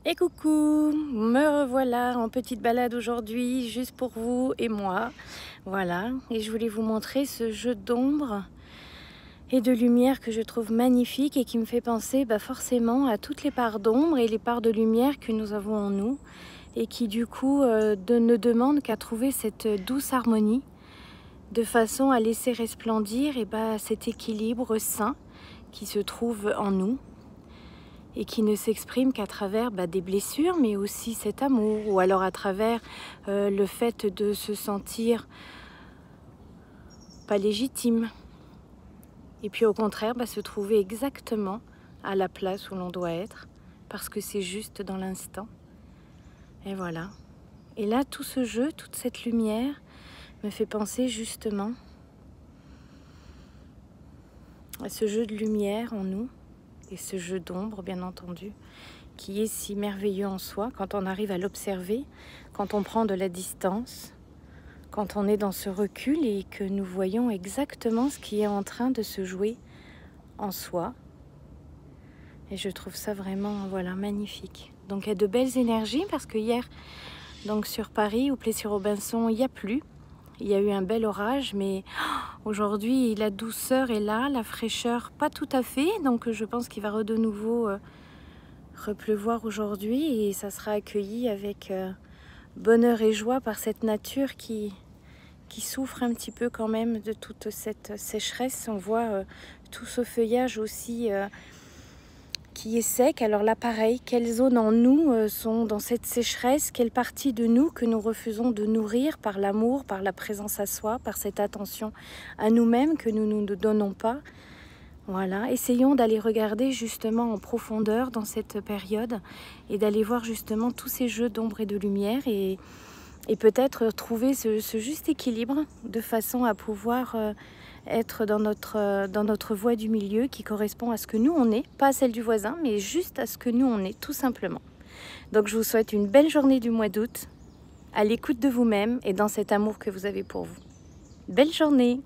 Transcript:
Et coucou, me revoilà en petite balade aujourd'hui, juste pour vous et moi. Voilà, et je voulais vous montrer ce jeu d'ombre et de lumière que je trouve magnifique et qui me fait penser forcément à toutes les parts d'ombre et les parts de lumière que nous avons en nous et qui du coup ne demandent qu'à trouver cette douce harmonie de façon à laisser resplendir cet équilibre sain qui se trouve en nous et qui ne s'exprime qu'à travers des blessures, mais aussi cet amour, ou alors à travers le fait de se sentir pas légitime. Et puis au contraire, se trouver exactement à la place où l'on doit être, parce que c'est juste dans l'instant. Et voilà. Et là, tout ce jeu, toute cette lumière, me fait penser justement à ce jeu de lumière en nous, et ce jeu d'ombre, bien entendu, qui est si merveilleux en soi quand on arrive à l'observer, quand on prend de la distance, quand on est dans ce recul et que nous voyons exactement ce qui est en train de se jouer en soi. Et je trouve ça vraiment magnifique. Donc il y a de belles énergies parce que hier, donc sur Paris ou Plessis-Robinson, il n'y a plu. Il y a eu un bel orage, mais aujourd'hui la douceur est là, la fraîcheur pas tout à fait. Donc je pense qu'il va de nouveau repleuvoir aujourd'hui et ça sera accueilli avec bonheur et joie par cette nature qui souffre un petit peu quand même de toute cette sécheresse. On voit tout ce feuillage aussi qui est sec. Alors là pareil, quelles zones en nous sont dans cette sécheresse, quelle partie de nous que nous refusons de nourrir par l'amour, par la présence à soi, par cette attention à nous-mêmes que nous ne donnons pas. Voilà, essayons d'aller regarder justement en profondeur dans cette période et d'aller voir justement tous ces jeux d'ombre et de lumière et peut-être trouver ce juste équilibre de façon à pouvoir être dans notre voie du milieu qui correspond à ce que nous on est, pas à celle du voisin, mais juste à ce que nous on est, tout simplement. Donc je vous souhaite une belle journée du mois d'août, à l'écoute de vous-même et dans cet amour que vous avez pour vous. Belle journée!